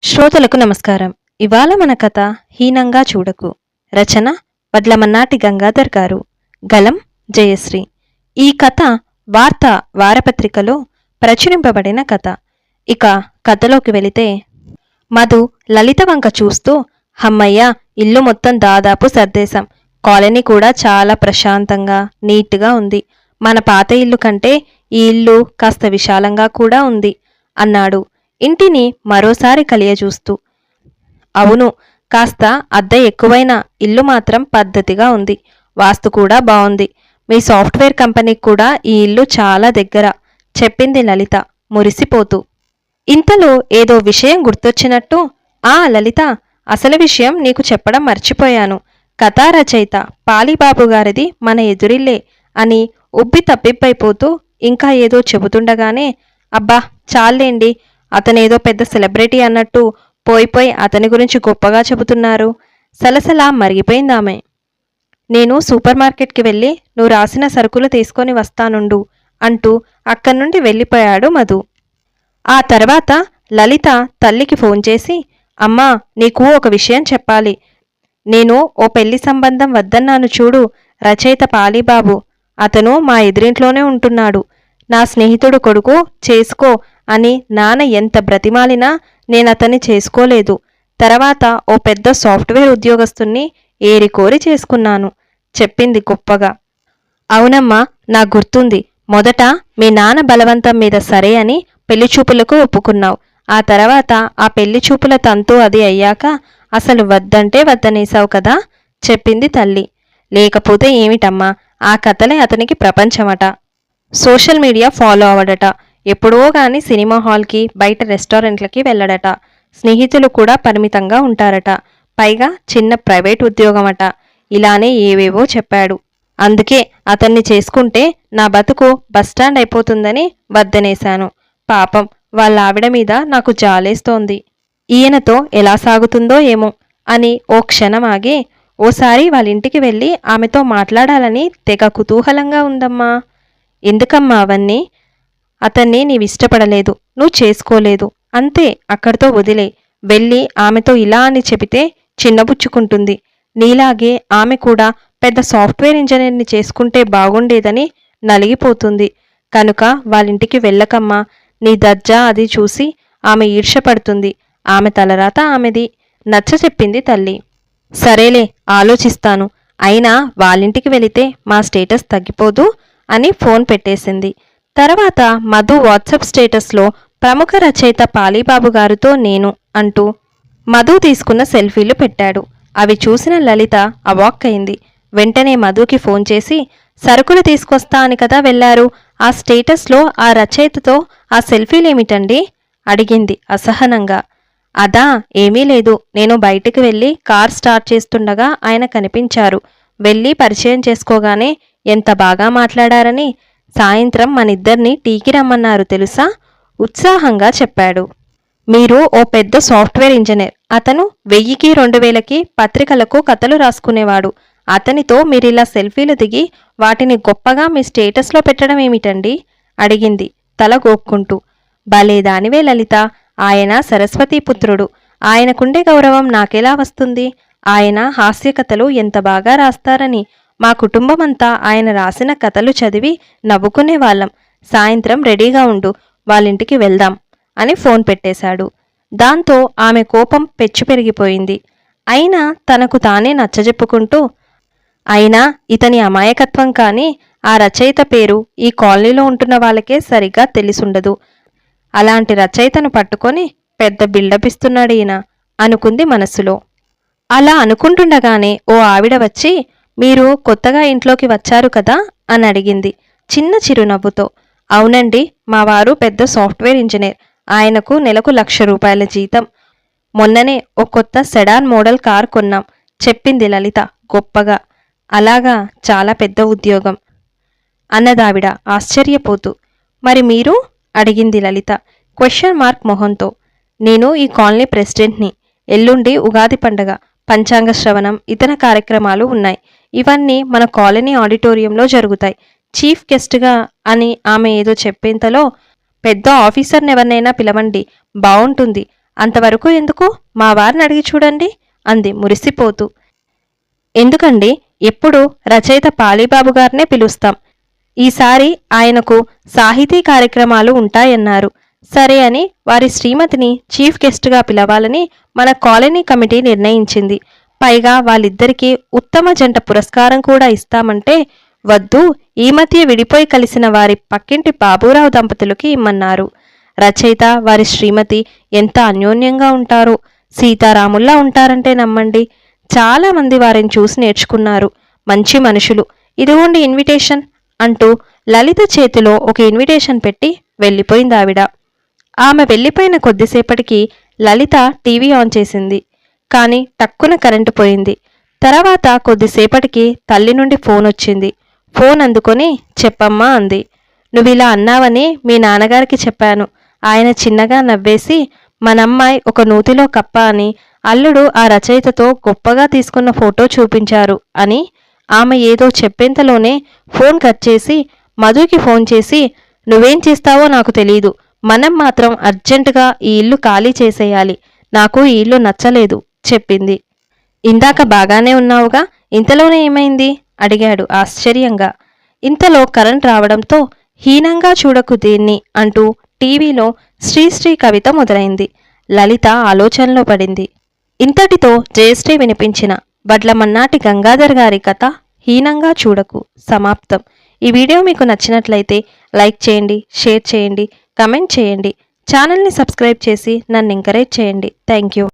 శ్రోతలకు నమస్కారం. ఇవాళ మన కథ హీనంగా చూడకు. రచన వడ్లమన్నాటి గంగాధర్ గారు. గలం జయశ్రీ. ఈ కథ వార్తా వారపత్రికలో ప్రచురింపబడిన కథ. ఇక కథలోకి వెళితే, మధు లలిత వంక చూస్తూ, హమ్మయ్య, ఇల్లు మొత్తం దాదాపు సర్దేశాం. కాలనీ కూడా చాలా ప్రశాంతంగా నీట్గా ఉంది. మన పాత ఇల్లు కంటే ఈ ఇల్లు కాస్త విశాలంగా కూడా ఉంది అన్నాడు ఇంటిని మరోసారి కలియజూస్తూ. అవును, కాస్త అద్దె ఎక్కువైన ఇల్లు మాత్రం పద్ధతిగా ఉంది. వాస్తు కూడా బాగుంది. మీ సాఫ్ట్వేర్ కంపెనీకి కూడా ఈ ఇల్లు చాలా దగ్గర, చెప్పింది లలిత మురిసిపోతూ. ఇంతలో ఏదో విషయం గుర్తొచ్చినట్టు, ఆ లలిత, అసలు విషయం నీకు చెప్పడం మర్చిపోయాను. కథా రచయిత పాలిబాబు గారిది మన ఎదురిల్లే అని ఉబ్బి తప్పిబ్బైపోతూ ఇంకా ఏదో చెబుతుండగానే, అబ్బా చాలేండి, అతనేదో పెద్ద సెలబ్రిటీ అన్నట్టు పోయిపోయి అతని గురించి గొప్పగా చెబుతున్నారు. సలసలా మరిగిపోయిందామె. నేను సూపర్ మార్కెట్కి వెళ్ళి నువ్వు రాసిన సరుకులు తీసుకొని వస్తానుండు అంటూ అక్కడి నుండి వెళ్ళిపోయాడు మధు. ఆ తర్వాత లలిత తల్లికి ఫోన్ చేసి, అమ్మా, నీకు ఒక విషయం చెప్పాలి. నేను ఓ పెళ్లి సంబంధం వద్దన్నాను చూడు, రచయిత పాలిబాబు. అతను మా ఎదురింట్లోనే ఉంటున్నాడు. నా స్నేహితుడు కొడుకు, చేసుకో అని నాన్న ఎంత బ్రతిమాలినా నేనతన్ని చేసుకోలేదు. తర్వాత ఓ పెద్ద సాఫ్ట్వేర్ ఉద్యోగస్తుణ్ణి ఏరికోరి చేసుకున్నాను, చెప్పింది గొప్పగా. అవునమ్మా, నాకు గుర్తుంది. మొదట మీ నాన్న బలవంతం మీద సరే అని పెళ్లిచూపులకు ఒప్పుకున్నావు. ఆ తర్వాత ఆ పెళ్లిచూపుల తంతు అది అయ్యాక అసలు వద్దంటే వద్దనేశావు కదా, చెప్పింది తల్లి. లేకపోతే ఏమిటమ్మా, ఆ కథలే అతనికి ప్రపంచమట. సోషల్ మీడియా ఫాలో అవడట. ఎప్పుడో గాని సినిమా హాల్కి, బయట రెస్టారెంట్లకి వెళ్ళడట. స్నేహితులు కూడా పరిమితంగా ఉంటారట. పైగా చిన్న ప్రైవేట్ ఉద్యోగమట. ఇలానే ఏవేవో చెప్పాడు. అందుకే అతన్ని చేసుకుంటే నా బతుకు బస్టాండ్ అయిపోతుందని వద్దనేశాను. పాపం, వాళ్ళ ఆవిడ మీద నాకు జాలేస్తోంది. ఈయనతో ఎలా సాగుతుందో ఏమో అని ఓ క్షణం ఆగి, ఓసారి వాళ్ళింటికి వెళ్ళి ఆమెతో మాట్లాడాలని తెగ కుతూహలంగా ఉందమ్మా. ఎందుకమ్మా అవన్నీ? అతన్ని నీవిష్టపడలేదు, నువ్వు చేసుకోలేదు, అంతే, అక్కడితో వదిలే. వెళ్ళి ఆమెతో ఇలా అని చెబితే చిన్నబుచ్చుకుంటుంది. నీలాగే ఆమె కూడా పెద్ద సాఫ్ట్వేర్ ఇంజనీర్ని చేసుకుంటే బాగుండేదని నలిగిపోతుంది. కనుక వాళ్ళింటికి వెళ్ళకమ్మా. నీ దర్జా అది చూసి ఆమె ఈర్ష్యపడుతుంది. ఆమె తలరాత ఆమెది, నచ్చ చెప్పింది తల్లి. సరేలే, ఆలోచిస్తాను. అయినా వాళ్ళింటికి వెళితే మా స్టేటస్ తగ్గిపోదు అని ఫోన్ పెట్టేసింది. తర్వాత మధు వాట్సాప్ స్టేటస్లో ప్రముఖ రచయిత పాలిబాబు గారితో నేను అంటూ మధు తీసుకున్న సెల్ఫీలు పెట్టాడు. అవి చూసిన లలిత అవాక్కయింది. వెంటనే మధుకి ఫోన్ చేసి, సరుకులు తీసుకొస్తా అని కదా వెళ్లారు, ఆ స్టేటస్లో ఆ రచయితతో ఆ సెల్ఫీలేమిటండి అడిగింది అసహనంగా. అదా, ఏమీ లేదు. నేను బయటికి వెళ్ళి కార్ స్టార్ట్ చేస్తుండగా ఆయన కనిపించారు. వెళ్ళి పరిచయం చేసుకోగానే ఎంత బాగా మాట్లాడారని, సాయంత్రం మనిద్దరినీ టీకి రమ్మన్నారు తెలుసా, ఉత్సాహంగా చెప్పాడు. మీరు ఓ పెద్ద సాఫ్ట్వేర్ ఇంజనీర్, అతను 1000కి 2000కి పత్రికలకు కథలు రాసుకునేవాడు. అతనితో మీరిలా సెల్ఫీలు దిగి వాటిని గొప్పగా మీ స్టేటస్లో పెట్టడం ఏమిటండి అడిగింది తల గోక్కుంటూ. భలేదానివే లలిత, ఆయన సరస్వతీపుత్రుడు. ఆయనకుండే గౌరవం నాకెలా వస్తుంది? ఆయన హాస్యకథలు ఎంత బాగా రాస్తారని మా కుటుంబమంతా ఆయన రాసిన కథలు చదివి నవ్వుకునేవాళ్ళం. సాయంత్రం రెడీగా ఉండు, వాళ్ళింటికి వెళ్దాం అని ఫోన్ పెట్టేశాడు. దాంతో ఆమె కోపం పెచ్చు పెరిగిపోయింది. అయినా తనకు తానే నచ్చజెప్పుకుంటూ, అయినా ఇతని అమాయకత్వం కానీ ఆ రచయిత పేరు ఈ కాలనీలో ఉంటున్న వాళ్ళకే సరిగ్గా తెలిసుండదు. అలాంటి రచయితను పట్టుకొని పెద్ద బిల్డప్ ఇస్తున్నాడు ఈయన అనుకుంది మనస్సులో. అలా అనుకుంటుండగానే ఓ ఆవిడ వచ్చి, మీరు కొత్తగా ఇంట్లోకి వచ్చారు కదా అని అడిగింది చిన్న చిరునవ్వుతో. అవునండి, మా వారు పెద్ద సాఫ్ట్వేర్ ఇంజనీర్. ఆయనకు నెలకు 1,00,000 రూపాయల జీతం. మొన్ననే ఓ కొత్త సెడాన్ మోడల్ కార్ కొన్నాం, చెప్పింది లలిత గొప్పగా. అలాగా, చాలా పెద్ద ఉద్యోగం అన్నదావిడ ఆశ్చర్యపోతూ. మరి మీరు అడిగింది లలిత క్వశ్చన్ మార్క్ మొహంతో. నేను ఈ కాలనీ ప్రెసిడెంట్ని. ఎల్లుండి ఉగాది పండగ, పంచాంగ శ్రవణం, ఇతర కార్యక్రమాలు ఉన్నాయి. ఇవన్నీ మన కాలనీ ఆడిటోరియంలో జరుగుతాయి. చీఫ్ గెస్ట్గా అని ఆమె ఏదో చెప్పేంతలో, పెద్ద ఆఫీసర్ని ఎవరినైనా పిలవండి, బావుంటుంది. అంతవరకు ఎందుకు, మా వారిని అడిగి చూడండి అంది మురిసిపోతూ. ఎందుకండి, ఎప్పుడు రచయిత పాలీబాబు గారినే పిలుస్తాం. ఈసారి ఆయనకు సాహితీ కార్యక్రమాలు ఉంటాయన్నారు. సరే అని వారి శ్రీమతిని చీఫ్ గెస్ట్గా పిలవాలని మన కాలనీ కమిటీ నిర్ణయించింది. పైగా వాళ్ళిద్దరికీ ఉత్తమ జంట పురస్కారం కూడా ఇస్తామంటే వద్దు, ఈ మధ్య విడిపోయి కలిసిన వారి పక్కింటి బాబూరావు దంపతులకి ఇమ్మన్నారు. రచయిత వారి శ్రీమతి ఎంత అన్యోన్యంగా ఉంటారో, సీతారాముల్లా ఉంటారంటే నమ్మండి. చాలామంది వారిని చూసి నేర్చుకున్నారు. మంచి మనుషులు. ఇదిగోండి ఇన్విటేషన్ అంటూ లలిత చేతిలో ఒక ఇన్విటేషన్ పెట్టి వెళ్ళిపోయిందావిడ. ఆమె వెళ్ళిపోయిన కొద్దిసేపటికి లలిత టీవీ ఆన్ చేసింది. కానీ టక్కున కరెంటు పోయింది. తర్వాత కొద్దిసేపటికి తల్లి నుండి ఫోన్ వచ్చింది. ఫోన్ అందుకొని చెప్పమ్మా అంది. నువ్విలా అన్నావని మీ నాన్నగారికి చెప్పాను. ఆయన చిన్నగా నవ్వేసి మనమ్మాయి ఒక నూతిలో కప్ప అని అల్లుడు ఆ రచయితతో గొప్పగా తీసుకున్న ఫోటో చూపించారు అని ఆమె ఏదో చెప్పేంతలోనే ఫోన్ కట్ చేసి మధుకి ఫోన్ చేసి నువ్వేం చేస్తావో నాకు తెలీదు, మనం మాత్రం అర్జెంటుగా ఈ ఇల్లు ఖాళీ చేసేయాలి, నాకు ఈ ఇల్లు నచ్చలేదు చెప్పింది. ఇందాక బాగానే ఉన్నావుగా, ఇంతలోనే ఏమైంది అడిగాడు ఆశ్చర్యంగా. ఇంతలో కరెంట్ రావడంతో హీనంగా చూడకు దీన్ని అంటూ టీవీలో శ్రీశ్రీ కవిత మొదలైంది. లలిత ఆలోచనలో పడింది. ఇంతటితో జయశ్రీ వినిపించిన వడ్లమన్నాటి గంగాధర్ గారి కథ హీనంగా చూడకు సమాప్తం. ఈ వీడియో మీకు నచ్చినట్లయితే లైక్ చేయండి, షేర్ చేయండి, కమెంట్ చేయండి. ఛానల్ని సబ్స్క్రైబ్ చేసి నన్ను ఎంకరేజ్ చేయండి. Thank you.